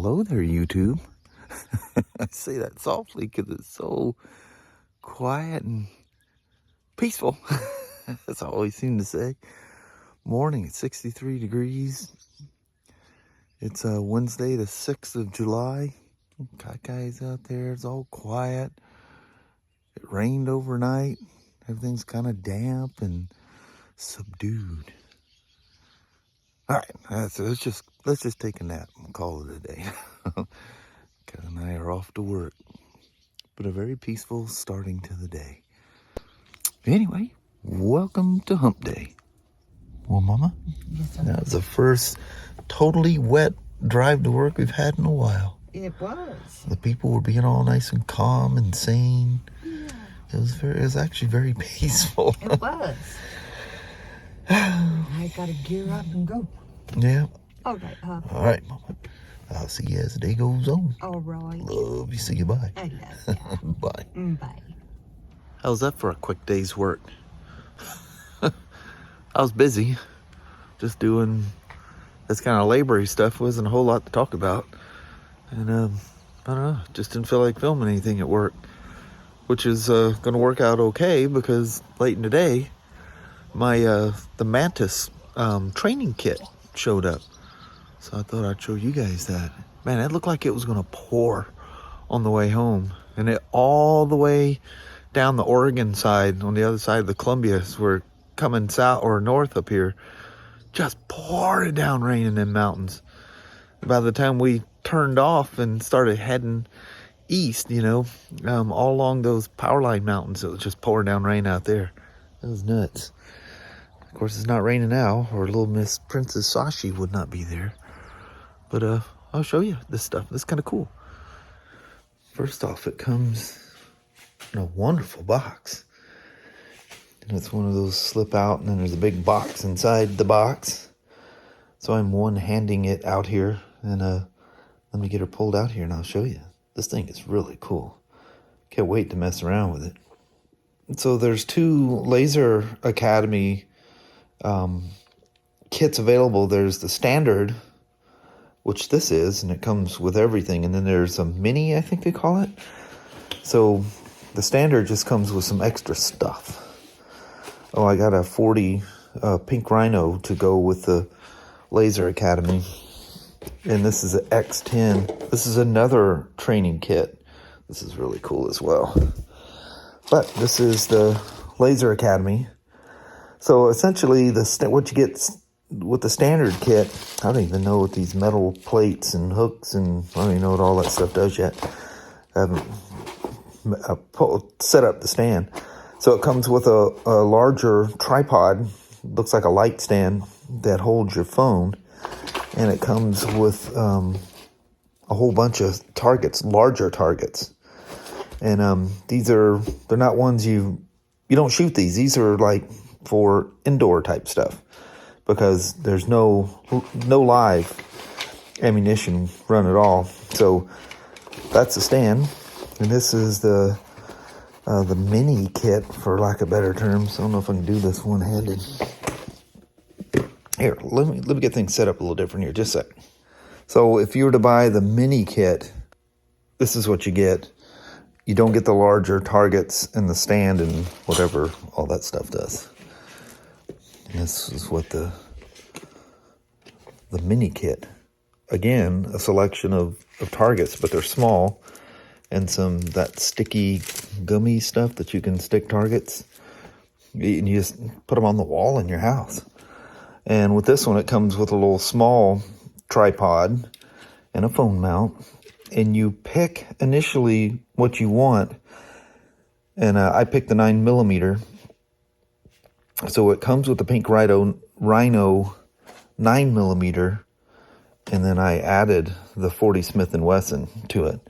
Hello there, YouTube. I say that softly because it's so quiet and peaceful. That's all I always seem to say. Morning, it's 63 degrees. It's Wednesday, the 6th of July. Got guys out there. It's all quiet. It rained overnight. Everything's kind of damp and subdued. All right, so let's just take a nap and call it a day. Kat and I are off to work, but a very peaceful starting to the day. Anyway, welcome to Hump Day. Well, Mama, that was the first totally wet drive to work we've had in a while. It was. The people were being all nice and calm and sane. Yeah. It was actually very peaceful. It was. I gotta gear up and go. Yeah. All right, huh? All right, Mama. I'll see you as the day goes on. All right. Love you. See you. Bye. I love you. Bye. Bye. How's that for a quick day's work? I was busy just doing this kind of labory stuff. Wasn't a whole lot to talk about. And I don't know, just didn't feel like filming anything at work, which is going to work out okay because late in the day, the Mantis training kit showed up. So I thought I'd show you guys that. Man, it looked like it was going to pour on the way home. And it all the way down the Oregon side, on the other side of the Columbias, we're coming south or north up here, just pouring down rain in them mountains. By the time we turned off and started heading east, all along those Powerline mountains, it was just pouring down rain out there. It was nuts. Of course, it's not raining now, or little Miss Princess Sashi would not be there. But I'll show you this stuff. It's kind of cool. First off, it comes in a wonderful box. And it's one of those slip out, and then there's a big box inside the box. So I'm one-handing it out here, and let me get her pulled out here, and I'll show you. This thing is really cool. Can't wait to mess around with it. So there's 2 Laser Academy kits available. There's the standard, which this is, and it comes with everything. And then there's a mini, I think they call it. So the standard just comes with some extra stuff. Oh, I got a 40 pink Rhino to go with the Laser Academy. And this is an X10. This is another training kit. This is really cool as well. But this is the Laser Academy. So essentially, what you get with the standard kit, I don't even know what these metal plates and hooks and I don't even know what all that stuff does yet. I haven't set up the stand. So it comes with a larger tripod, looks like a light stand that holds your phone. And it comes with a whole bunch of targets, larger targets. And they're not ones you don't shoot these. These are like for indoor type stuff because there's no live ammunition run at all. So that's the stand. And this is the mini kit, for lack of better terms. I don't know if I can do this one-handed. Here, let me get things set up a little different here, just a sec. So if you were to buy the mini kit, this is what you get. You don't get the larger targets and the stand and whatever all that stuff does. And this is what the mini kit. Again, a selection of targets, but they're small. And that sticky gummy stuff that you can stick targets. And you just put them on the wall in your house. And with this one, it comes with a little small tripod and a phone mount. And you pick initially what you want. And I picked the 9mm. So it comes with the pink Rhino 9mm. And then I added the 40 Smith & Wesson to it.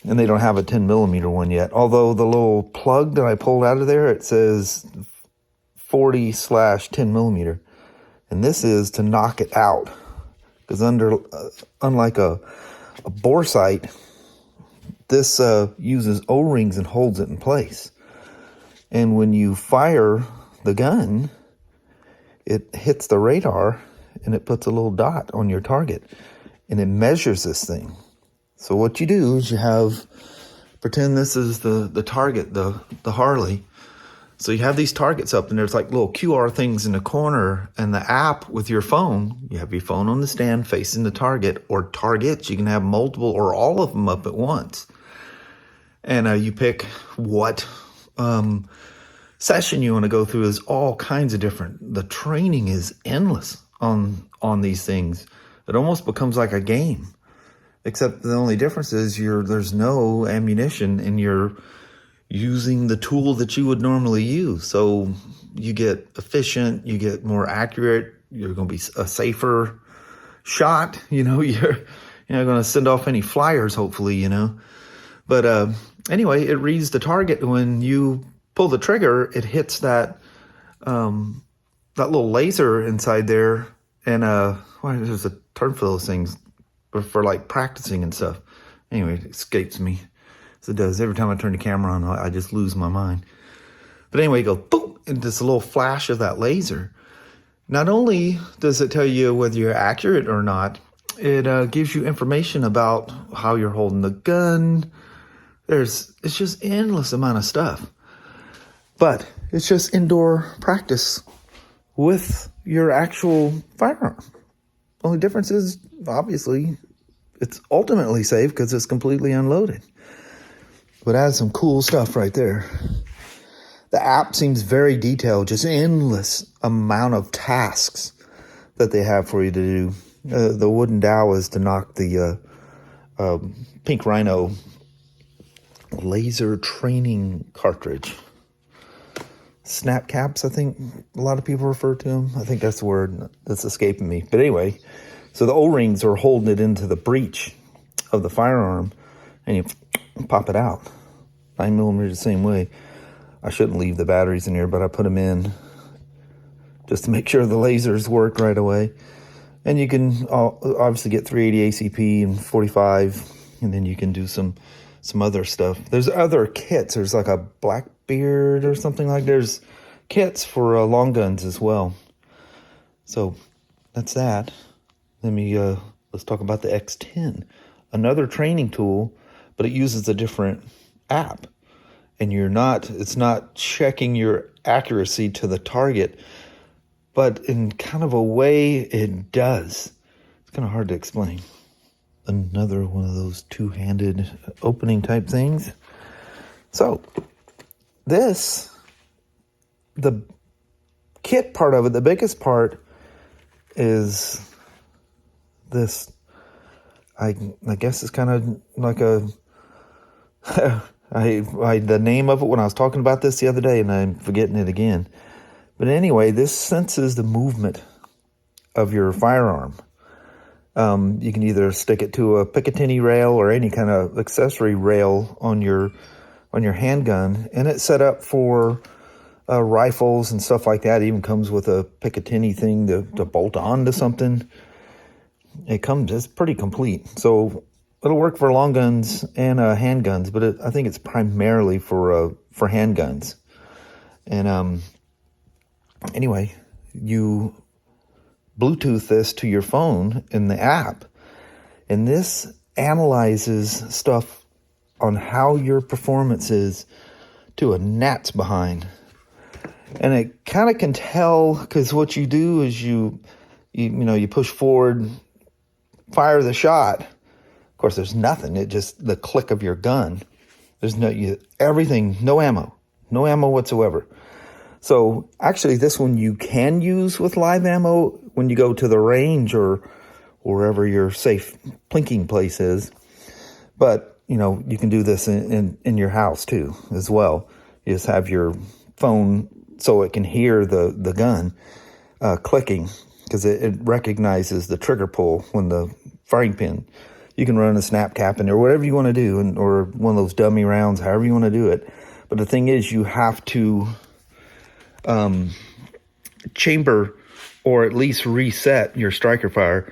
And they don't have a 10mm one yet. Although the little plug that I pulled out of there, it says 40/10mm. And this is to knock it out. Because unlike a bore sight, this uses O-rings and holds it in place. And when you fire the gun, it hits the radar and it puts a little dot on your target. and it measures this thing. So what you do is you have, pretend this is the target, the Harley. So you have these targets up, and there's like little QR things in the corner, and the app with your phone, you have your phone on the stand facing the target, or targets. You can have multiple or all of them up at once. And you pick what session you want to go through. Is all kinds of different. The training is endless on these things. It almost becomes like a game, except the only difference is there's no ammunition, and you're using the tool that you would normally use. So you get efficient, you get more accurate, you're going to be a safer shot. You're not going to send off any flyers, hopefully, But anyway, it reads the target. When you pull the trigger, it hits that little laser inside there. And there's a term for those things for like practicing and stuff. Anyway, it escapes me. So it does. Every time I turn the camera on, I just lose my mind. But anyway, you go boom, and just a little flash of that laser. Not only does it tell you whether you're accurate or not, it gives you information about how you're holding the gun. It's just endless amount of stuff. But it's just indoor practice with your actual firearm. Only difference is, obviously, it's ultimately safe because it's completely unloaded. But it has some cool stuff right there. The app seems very detailed, just endless amount of tasks that they have for you to do. The wooden dowel is to knock the Pink Rhino laser training cartridge. Snap caps, I think a lot of people refer to them. I think that's the word that's escaping me. But anyway, so the O-rings are holding it into the breech of the firearm, and you pop it out. 9mm the same way. I shouldn't leave the batteries in here, but I put them in just to make sure the lasers work right away. And you can obviously get 380 ACP and 45, and then you can do some other stuff. There's other kits. There's like a Blackbeard or something like. There's kits for long guns as well. So that's that. Let's talk about the X10, another training tool, but it uses a different app, and it's not checking your accuracy to the target, but in kind of a way it does. It's kind of hard to explain. Another one of those two-handed opening type things. So the kit part of it, the biggest part is this. I guess it's kind of like the name of it when I was talking about this the other day, and I'm forgetting it again. But anyway, this senses the movement of your firearm. You can either stick it to a Picatinny rail or any kind of accessory rail on your handgun, and it's set up for rifles and stuff like that. It even comes with a Picatinny thing to bolt on to something. It's pretty complete. So it'll work for long guns and handguns, but I think it's primarily for handguns. And anyway, you Bluetooth this to your phone in the app, and this analyzes stuff on how your performance is to a gnat's behind. And it kind of can tell, because what you do is you push forward, fire the shot. Of course, there's nothing. It's just the click of your gun. There's no ammo whatsoever. So actually, this one you can use with live ammo when you go to the range or wherever your safe plinking place is. But you can do this in your house too as well. You just have your phone so it can hear the gun clicking, because it recognizes the trigger pull when the firing pin. You can run a snap cap in there, whatever you want to do, or one of those dummy rounds, however you want to do it. But the thing is, you have to chamber or at least reset your striker fire.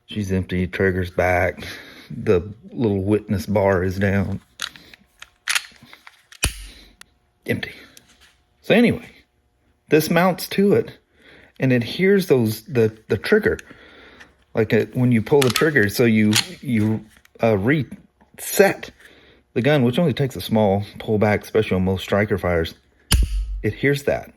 She's empty, trigger's back, the little witness bar is down. Empty. So anyway, this mounts to it, and it hears the trigger. like when you pull the trigger, so you reset the gun, which only takes a small pullback, especially on most striker fires. It hears that.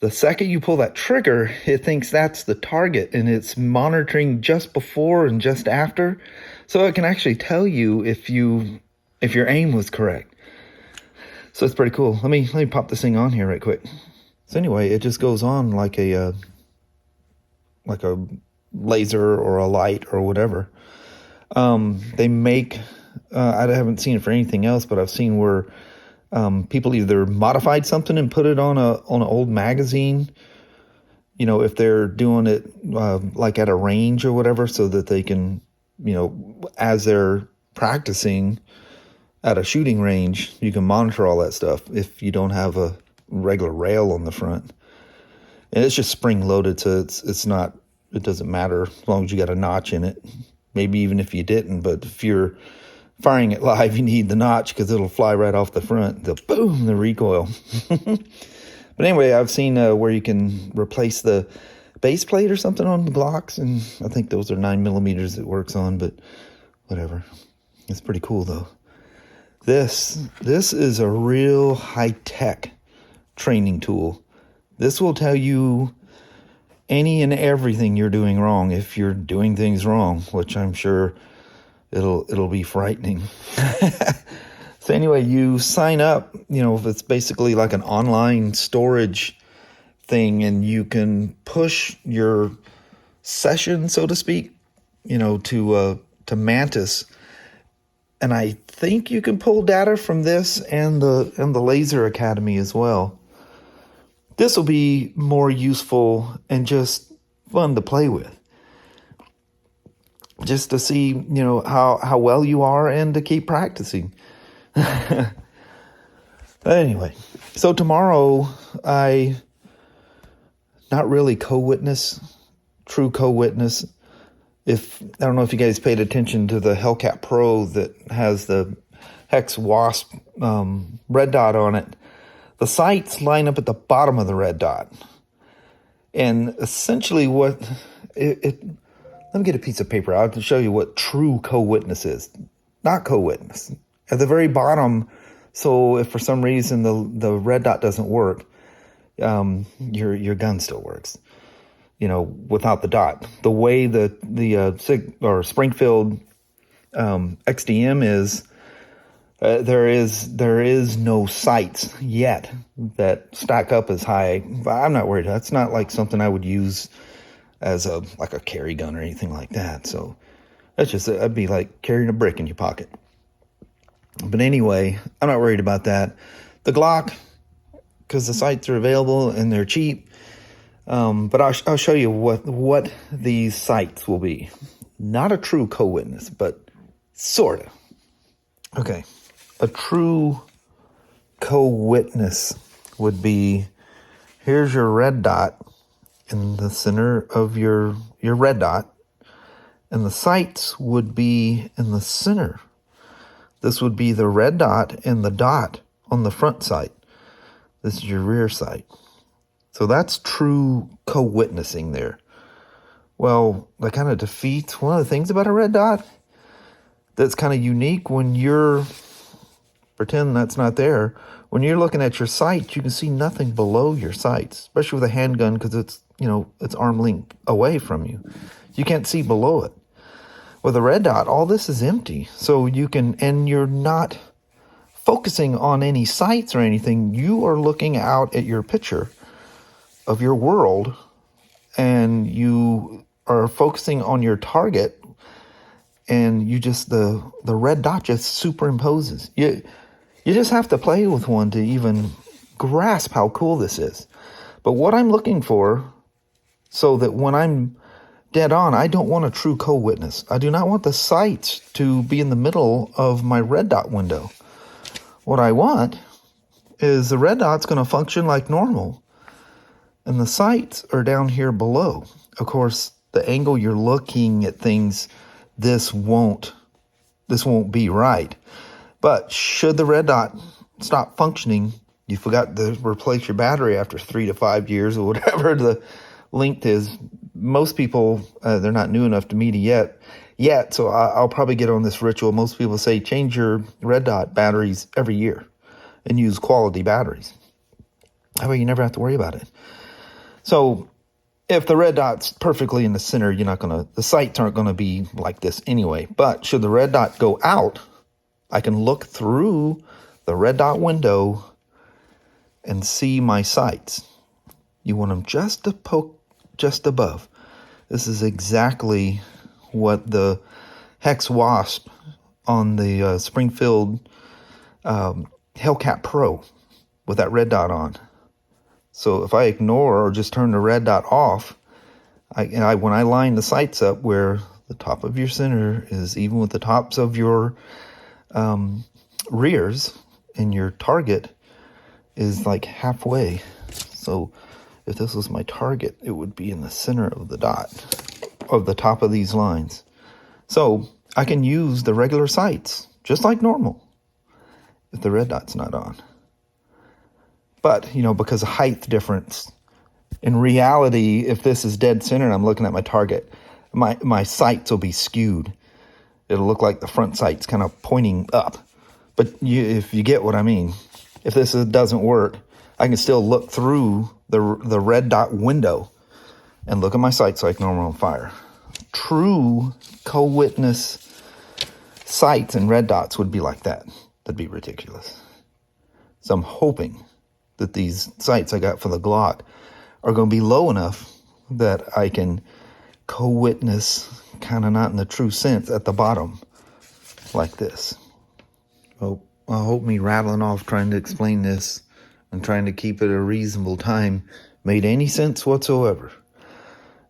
The second you pull that trigger, it thinks that's the target, and it's monitoring just before and just after, so it can actually tell you if your aim was correct. So it's pretty cool. Let me pop this thing on here right quick. So anyway, it just goes on like a laser or a light or whatever. They make, I haven't seen it for anything else, but I've seen where people either modified something and put it on an old magazine, you know, if they're doing it like at a range or whatever, so that they can, you know, as they're practicing at a shooting range, you can monitor all that stuff if you don't have a regular rail on the front. And it's just spring loaded, so it's not, it doesn't matter as long as you got a notch in it. Maybe even if you didn't, but if you're firing it live, you need the notch because it'll fly right off the front. The boom, the recoil. But anyway, I've seen where you can replace the base plate or something on the Glocks, and I think those are 9mm it works on, but whatever. It's pretty cool though. This is a real high-tech training tool. This will tell you any and everything you're doing wrong if you're doing things wrong, which I'm sure it'll be frightening. So anyway, you sign up, you know, it's basically like an online storage thing, and you can push your session, so to speak, you know, to Mantis. And I think you can pull data from this and the Laser Academy as well. This will be more useful and just fun to play with. Just to see, you know, how well you are and to keep practicing. But anyway, so tomorrow not really true co-witness. I don't know if you guys paid attention to the Hellcat Pro that has the Hex Wasp red dot on it. The sights line up at the bottom of the red dot. And essentially let me get a piece of paper out to show you what true co-witness is. Not co-witness. At the very bottom, so if for some reason the red dot doesn't work, your gun still works. You know, without the dot. The way the Springfield XDM is, there is no sights yet that stack up as high. I'm not worried. That's not like something I would use as a carry gun or anything like that. So that's just, that'd be like carrying a brick in your pocket. But anyway, I'm not worried about that. The Glock, because the sights are available and they're cheap. But I'll show you what these sights will be. Not a true co-witness, but sort of. Okay. A true co-witness would be, here's your red dot in the center of your red dot, and the sights would be in the center. This would be the red dot and the dot on the front sight. This is your rear sight. So that's true co-witnessing there. Well, that kind of defeats one of the things about a red dot that's kind of unique. When you're, pretend that's not there, when you're looking at your sight, you can see nothing below your sights, especially with a handgun, because it's, you know, it's arm length away from you. You can't see below it. With a red dot, all this is empty. So you can, and you're not focusing on any sights or anything. You are looking out at your picture of your world, and you are focusing on your target, and you just, the red dot just superimposes. You just have to play with one to even grasp how cool this is. But what I'm looking for, so that when I'm dead on, I don't want a true co-witness. I do not want the sights to be in the middle of my red dot window. What I want is the red dot's going to function like normal, and the sights are down here below. Of course, the angle you're looking at things, this won't be right. But should the red dot stop functioning, you forgot to replace your battery after 3 to 5 years or whatever the length is most people, they're not new enough to me yet, so I'll probably get on this ritual. Most people say change your red dot batteries every year and use quality batteries. That way you never have to worry about it. So if the red dot's perfectly in the center, the sights aren't going to be like this anyway. But should the red dot go out, I can look through the red dot window and see my sights. You want them just to poke just above. This is exactly what the Hex Wasp on the Springfield Hellcat Pro with that red dot on. So if I ignore or just turn the red dot off, when I line the sights up where the top of your center is even with the tops of your rears, and your target is like halfway. So if this was my target, it would be in the center of the dot, of the top of these lines. So I can use the regular sights, just like normal, if the red dot's not on. But, because of height difference, in reality, if this is dead center and I'm looking at my target, my sights will be skewed. It'll look like the front sight's kind of pointing up. But if you get what I mean, if this doesn't work, I can still look through the red dot window and look at my sights like normal on fire. True co-witness sights and red dots would be like that. That'd be ridiculous. So I'm hoping that these sights I got for the Glock are going to be low enough that I can co-witness, kind of not in the true sense, at the bottom, like this. Well, I hope me rattling off trying to explain this and trying to keep it a reasonable time made any sense whatsoever.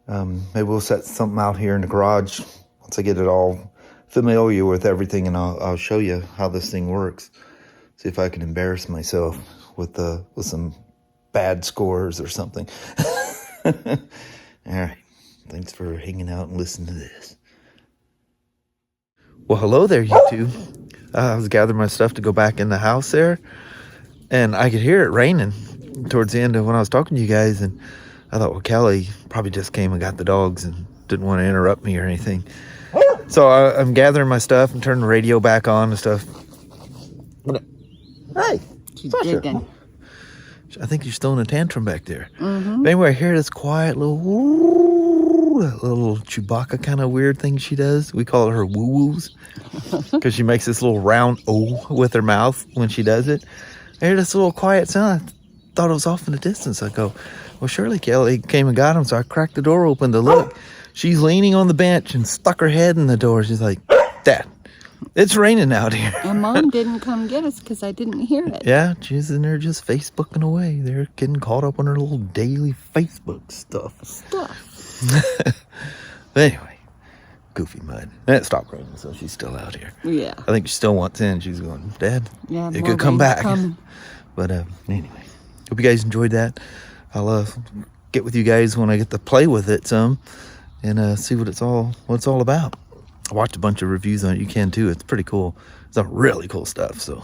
Maybe we'll set something out here in the garage once I get it all familiar with everything, and I'll show you how this thing works. See if I can embarrass myself with some bad scores or something. All right. Thanks for hanging out and listening to this. Well, hello there, you two. I was gathering my stuff to go back in the house there, and I could hear it raining towards the end of when I was talking to you guys, and I thought, well, Kelly probably just came and got the dogs and didn't want to interrupt me or anything. So I'm gathering my stuff and turning the radio back on and stuff. Hey, She's Sasha. digging. I think you're still in a tantrum back there. Mm-hmm. But anyway, I hear this quiet little that little Chewbacca kind of weird thing she does. We call her woo-woos because she makes this little round O with her mouth when she does it. I hear this little quiet sound. I thought it was off in the distance. I go, well, surely Kelly came and got him. So I cracked the door open to look. She's leaning on the bench and stuck her head in the door. She's like, Dad, it's raining out here. And Mom didn't come get us because I didn't hear it. Yeah, she's in there just Facebooking away. They're getting caught up on her little daily Facebook stuff. But anyway, goofy mud. And it stopped raining, so she's still out here. Yeah. I think she still wants in. She's going, Dad, Yeah, it more could come rain's back. coming. But anyway, hope you guys enjoyed that. I'll get with you guys when I get to play with it some and see what it's all about. I watched a bunch of reviews on it. You can too. It's pretty cool. It's some really cool stuff. So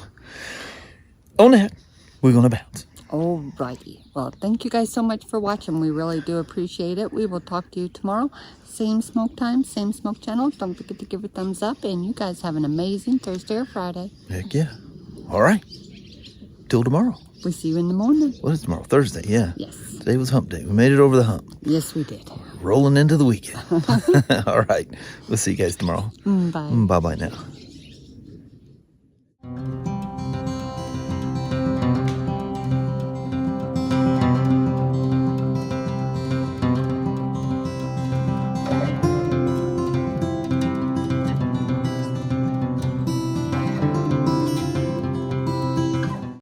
on that, we're gonna bounce. Alrighty. Well, thank you guys so much for watching. We really do appreciate it. We will talk to you tomorrow. Same smoke time, same smoke channel. Don't forget to give a thumbs up. And you guys have an amazing Thursday or Friday. Heck yeah. All right. Till tomorrow. We see you in the morning. What is tomorrow? Thursday, yeah. Yes. Today was hump day. We made it over the hump. Yes, we did. Rolling into the weekend. All right. We'll see you guys tomorrow. Bye. Bye-bye now.